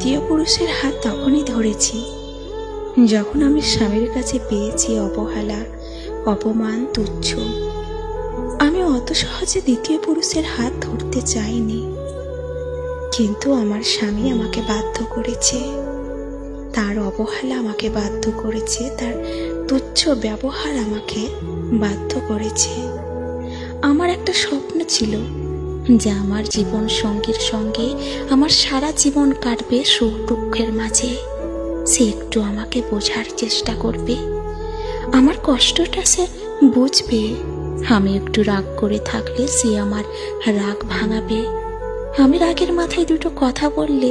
দ্বিতীয় পুরুষের হাত তখনই ধরেছি যখন আমি স্বামীর কাছে পেয়েছি অবহেলা, অপমান, তুচ্ছ। আমি অত সহজে দ্বিতীয় পুরুষের হাত ধরতে চাইনি, কিন্তু আমার স্বামী আমাকে বাধ্য করেছে। তার অবহেলা আমাকে বাধ্য করেছে, তার তুচ্ছ ব্যবহার আমাকে বাধ্য করেছে। আমার একটা স্বপ্ন ছিল যে আমার জীবন সঙ্গীর সঙ্গে আমার সারা জীবন কাটবে সুখ দুঃখের মাঝে। সে একটু আমাকে বোঝার চেষ্টা করবে, আমার কষ্টটা সে বুঝবে। আমি একটু রাগ করে থাকলে সে আমার রাগ ভাঙাবে। আমি রাগের মাথায় দুটো কথা বললে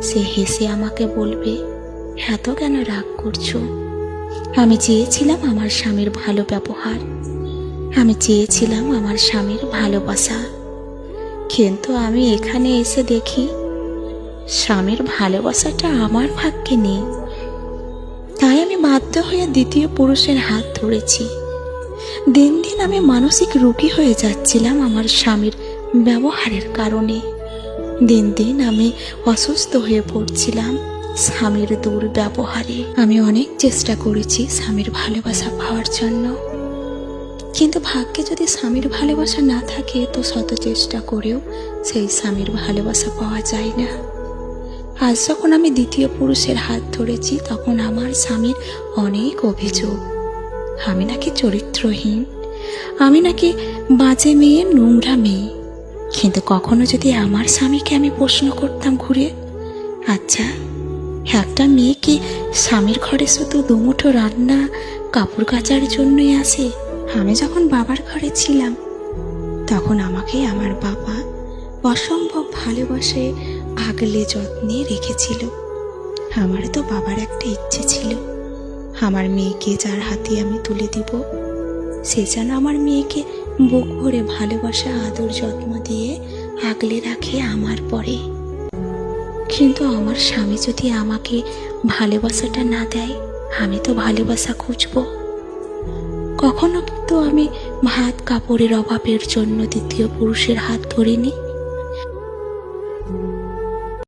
সে হেসে আমাকে বলবে, এত কেন রাগ করছো? আমি চেয়েছিলাম আমার স্বামীর ভালো ব্যবহার, আমি চেয়েছিলাম আমার স্বামীর ভালোবাসা, কিন্তু আমি এখানে এসে দেখি স্বামীর ভালোবাসাটা আমার ভাগ্যে নেই। তাই আমি বাধ্য হয়ে দ্বিতীয় পুরুষের হাত ধরেছি। দিন দিন আমি মানসিক রোগী হয়ে যাচ্ছিলাম আমার স্বামীর ব্যবহারের কারণে। দিন দিন আমি অসুস্থ হয়ে পড়ছিলাম স্বামীর দুর্ব্যবহারে। আমি অনেক চেষ্টা করেছি স্বামীর ভালোবাসা পাওয়ার জন্য, কিন্তু ভাগ্যে যদি স্বামীর ভালোবাসা না থাকে তো শত চেষ্টা করেও সেই স্বামীর ভালোবাসা পাওয়া যায় না। আজ যখন আমি দ্বিতীয় পুরুষের হাত ধরেছি তখন আমার স্বামীর অনেক অভিযোগ। আমি নাকি চরিত্রহীন, আমি নাকি বাজে মেয়ে, নোংরা মেয়ে। কিন্তু কখনো যদি আমার স্বামীকে আমি প্রশ্ন করতাম ঘুরে, আচ্ছা একটা মেয়ে কি স্বামীর ঘরে শুধু দুমুঠো রান্না কাপড় কাচার জন্যই আসে? আমি যখন বাবার ঘরে ছিলাম তখন আমাকে আমার বাবা অসম্ভব ভালোবাসে, আগলে যত্নে রেখেছিল। আমার তো বাবার একটা ইচ্ছে ছিল আমার মেয়েকে যার হাতে আমি তুলে দিব সে যেন আমার মেয়েকে বুক ভরে ভালোবাসা, আদর, যত্ন দিয়ে আগলে রাখে আমার পরে। কিন্তু আমার স্বামী যদি আমাকে ভালোবাসাটা না দেয়, আমি তো ভালোবাসা খুঁজবো। কখনো কিন্তু আমি ভাত কাপড়ের অভাবের জন্য দ্বিতীয় পুরুষের হাত ধরিনি।